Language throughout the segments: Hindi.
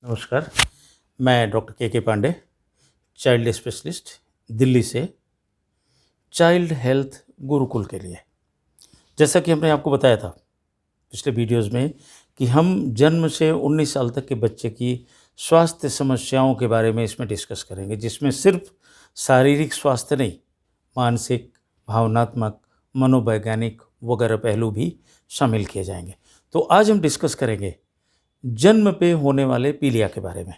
नमस्कार। मैं डॉक्टर के पांडे, चाइल्ड स्पेशलिस्ट, दिल्ली से चाइल्ड हेल्थ गुरुकुल के लिए। जैसा कि हमने आपको बताया था पिछले वीडियोज़ में कि हम जन्म से 19 साल तक के बच्चे की स्वास्थ्य समस्याओं के बारे में इसमें डिस्कस करेंगे, जिसमें सिर्फ शारीरिक स्वास्थ्य नहीं, मानसिक, भावनात्मक, मनोवैज्ञानिक वगैरह पहलू भी शामिल किए जाएंगे। तो आज हम डिस्कस करेंगे जन्म पे होने वाले पीलिया के बारे में।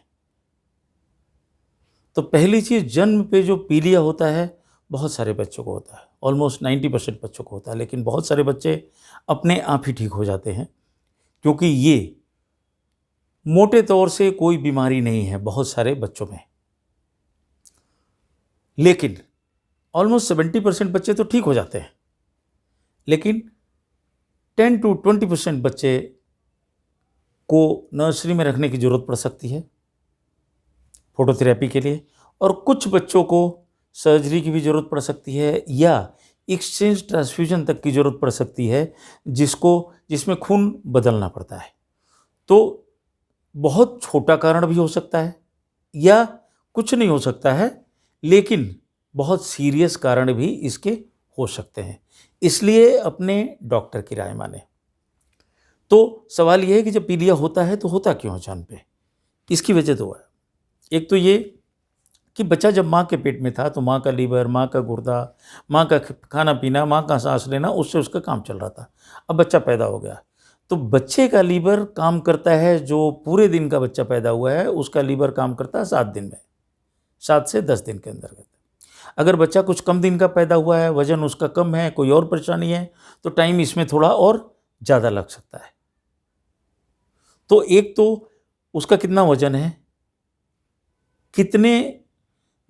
तो पहली चीज़, जन्म पे जो पीलिया होता है बहुत सारे बच्चों को होता है, ऑलमोस्ट 90% बच्चों को होता है, लेकिन बहुत सारे बच्चे अपने आप ही ठीक हो जाते हैं, क्योंकि ये मोटे तौर से कोई बीमारी नहीं है बहुत सारे बच्चों में। लेकिन ऑलमोस्ट 70% बच्चे तो ठीक हो जाते हैं, लेकिन 10 to 20% बच्चे को नर्सरी में रखने की ज़रूरत पड़ सकती है फोटोथेरेपी के लिए, और कुछ बच्चों को सर्जरी की भी ज़रूरत पड़ सकती है या एक्सचेंज ट्रांसफ्यूजन तक की ज़रूरत पड़ सकती है, जिसमें खून बदलना पड़ता है। तो बहुत छोटा कारण भी हो सकता है या कुछ नहीं हो सकता है, लेकिन बहुत सीरियस कारण भी इसके हो सकते हैं। इसलिए अपने डॉक्टर की राय माने। तो सवाल यह है कि जब पीलिया होता है तो होता क्यों है जान पे? इसकी वजह दो है। एक तो ये कि बच्चा जब माँ के पेट में था तो माँ का लीवर, माँ का गुर्दा, माँ का खाना पीना, माँ का सांस लेना, उससे उसका काम चल रहा था। अब बच्चा पैदा हो गया तो बच्चे का लीवर काम करता है, जो पूरे दिन का बच्चा पैदा हुआ है उसका लीवर काम करता है 7 दिन में, 7 से 10 दिन के अंतर्गत। अगर बच्चा कुछ कम दिन का पैदा हुआ है, वजन उसका कम है, कोई और परेशानी है, तो टाइम इसमें थोड़ा और ज़्यादा लग सकता है। तो एक तो उसका कितना वजन है, कितने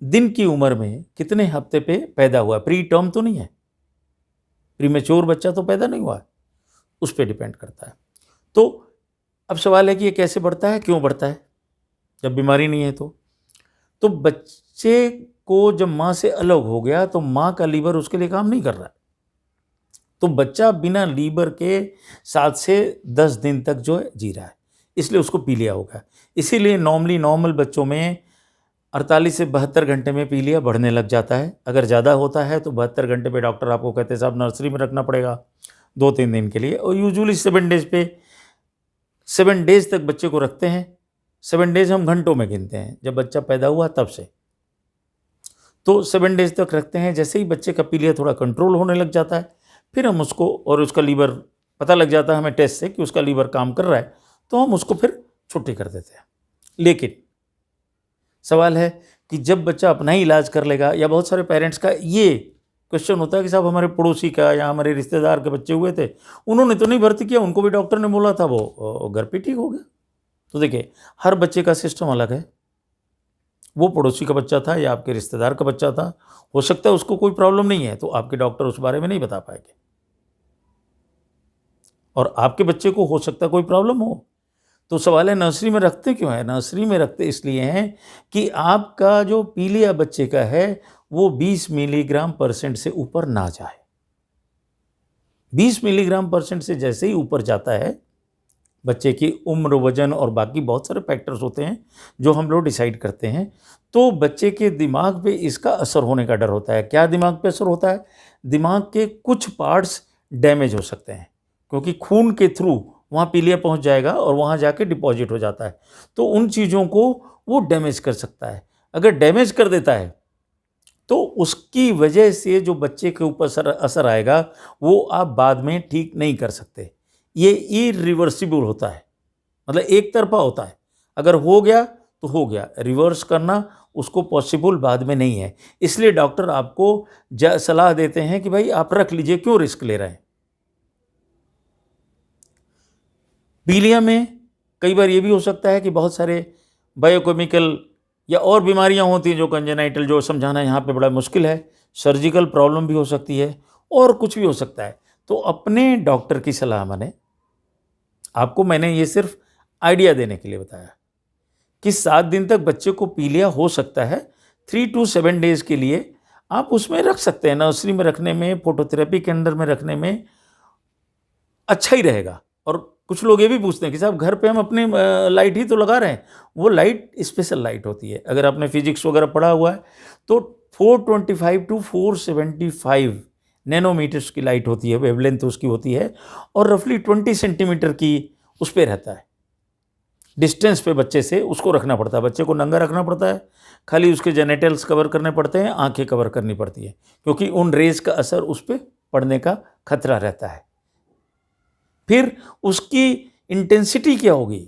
दिन की उम्र में, कितने हफ्ते पे पैदा हुआ, प्री टर्म तो नहीं है, प्रीमेच्योर बच्चा तो पैदा नहीं हुआ है, उस पर डिपेंड करता है। तो अब सवाल है कि ये कैसे बढ़ता है, क्यों बढ़ता है जब बीमारी नहीं है? तो बच्चे को जब माँ से अलग हो गया तो माँ का लीवर उसके लिए काम नहीं कर रहा है, तो बच्चा बिना लीवर के 7 से 10 दिन तक जो है जी रहा है, इसलिए उसको पीलिया होगा। इसीलिए नॉर्मल बच्चों में 48 से 72 घंटे में पीलिया बढ़ने लग जाता है। अगर ज़्यादा होता है तो 72 घंटे पे डॉक्टर आपको कहते हैं साहब नर्सरी में रखना पड़ेगा 2-3 दिन के लिए, और यूजुअली 7 डेज तक बच्चे को रखते हैं। 7 डेज हम घंटों में गिनते हैं, जब बच्चा पैदा हुआ तब से, तो 7 डेज तक रखते हैं। जैसे ही बच्चे का पीलिया थोड़ा कंट्रोल होने लग जाता है, फिर हम उसको, और उसका लीवर पता लग जाता है हमें टेस्ट से कि उसका लीवर काम कर रहा है, तो हम उसको फिर छुट्टी कर देते हैं। लेकिन सवाल है कि जब बच्चा अपना ही इलाज कर लेगा, या बहुत सारे पेरेंट्स का ये क्वेश्चन होता है कि साहब हमारे पड़ोसी का या हमारे रिश्तेदार के बच्चे हुए थे, उन्होंने तो नहीं भर्ती किया, उनको भी डॉक्टर ने बोला था, वो घर पे ठीक हो गया। तो देखिए, हर बच्चे का सिस्टम अलग है। वो पड़ोसी का बच्चा था या आपके रिश्तेदार का बच्चा था, हो सकता है उसको कोई प्रॉब्लम नहीं है, तो आपके डॉक्टर उस बारे में नहीं बता पाएंगे, और आपके बच्चे को हो सकता है कोई प्रॉब्लम हो। तो सवाल है नर्सरी में रखते क्यों है? नर्सरी में रखते इसलिए हैं कि आपका जो पीलिया बच्चे का है वो 20 मिलीग्राम परसेंट से ऊपर ना जाए। 20 मिलीग्राम परसेंट से जैसे ही ऊपर जाता है, बच्चे की उम्र, वजन और बाकी बहुत सारे फैक्टर्स होते हैं जो हम लोग डिसाइड करते हैं, तो बच्चे के दिमाग पे इसका असर होने का डर होता है। क्या दिमाग पे असर होता है? दिमाग के कुछ पार्ट्स डैमेज हो सकते हैं, क्योंकि खून के थ्रू वहाँ पीलिया पहुँच जाएगा और वहाँ जाके डिपॉजिट हो जाता है, तो उन चीज़ों को वो डैमेज कर सकता है। अगर डैमेज कर देता है तो उसकी वजह से जो बच्चे के ऊपर असर आएगा वो आप बाद में ठीक नहीं कर सकते। ये इरिवर्सिबल होता है, मतलब एक तरफा होता है। अगर हो गया तो हो गया, रिवर्स करना उसको पॉसिबल बाद में नहीं है। इसलिए डॉक्टर आपको सलाह देते हैं कि भाई आप रख लीजिए, क्यों रिस्क ले रहे हैं। पीलिया में कई बार ये भी हो सकता है कि बहुत सारे बायोकेमिकल या और बीमारियां होती हैं जो कंजेनाइटल, जो समझाना यहाँ पे बड़ा मुश्किल है। सर्जिकल प्रॉब्लम भी हो सकती है और कुछ भी हो सकता है। तो अपने डॉक्टर की सलाह माने। आपको मैंने ये सिर्फ आइडिया देने के लिए बताया कि 7 दिन तक बच्चे को पीलिया हो सकता है, 3 to 7 डेज के लिए आप उसमें रख सकते हैं। नर्सरी में रखने में, फोटोथेरेपी के अंदर में रखने में अच्छा ही रहेगा और कुछ लोग ये भी पूछते हैं कि साहब घर पे हम अपने लाइट ही तो लगा रहे हैं। वो लाइट स्पेशल लाइट होती है। अगर आपने फिजिक्स वगैरह पढ़ा हुआ है तो 425 टू 475 नैनोमीटर्स की लाइट होती है, वेवलेंथ उसकी होती है, और रफली 20 सेंटीमीटर की उस पर रहता है डिस्टेंस पे बच्चे से उसको रखना पड़ता है। बच्चे को नंगा रखना पड़ता है, खाली उसके जेनेटल्स कवर करने पड़ते हैं, आंखें कवर करनी पड़ती है, क्योंकि उन रेज का असर उस पर पड़ने का खतरा रहता है। फिर उसकी इंटेंसिटी क्या होगी,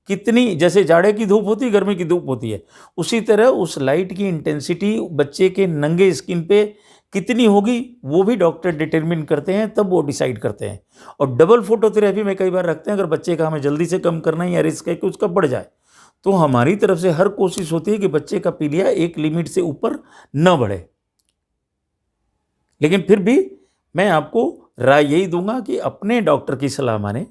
कितनी, जैसे जाड़े की धूप होती है, गर्मी की धूप होती है, उसी तरह उस लाइट की इंटेंसिटी बच्चे के नंगे स्किन पे कितनी होगी वो भी डॉक्टर डिटरमिन करते हैं, तब वो डिसाइड करते हैं। और डबल फोटोथेरेपी में कई बार रखते हैं, अगर बच्चे का हमें जल्दी से कम करना है या रिस्क है कि उसका बढ़ जाए, तो हमारी तरफ से हर कोशिश होती है कि बच्चे का पीलिया एक लिमिट से ऊपर न बढ़े। लेकिन फिर भी मैं आपको राय यही दूंगा कि अपने डॉक्टर की सलाह माने,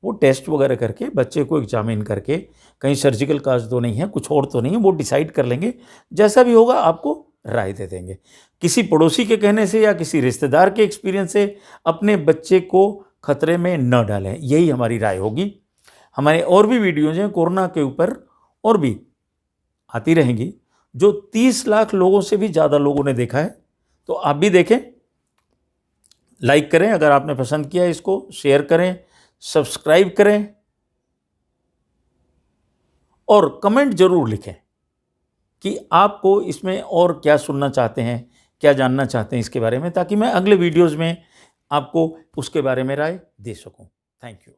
वो टेस्ट वगैरह करके बच्चे को एग्जामिन करके, कहीं सर्जिकल काज तो नहीं है, कुछ और तो नहीं है, वो डिसाइड कर लेंगे। जैसा भी होगा आपको राय दे देंगे। किसी पड़ोसी के कहने से या किसी रिश्तेदार के एक्सपीरियंस से अपने बच्चे को खतरे में न डालें, यही हमारी राय होगी। हमारे और भी वीडियोज़ हैं कोरोना के ऊपर, और भी आती रहेंगी, जो 30 लाख लोगों से भी ज़्यादा लोगों ने देखा है। तो आप भी देखें, लाइक करें अगर आपने पसंद किया, इसको शेयर करें, सब्सक्राइब करें और कमेंट जरूर लिखें कि आपको इसमें और क्या सुनना चाहते हैं, क्या जानना चाहते हैं इसके बारे में, ताकि मैं अगले वीडियोज़ में आपको उसके बारे में राय दे सकूं। Thank you.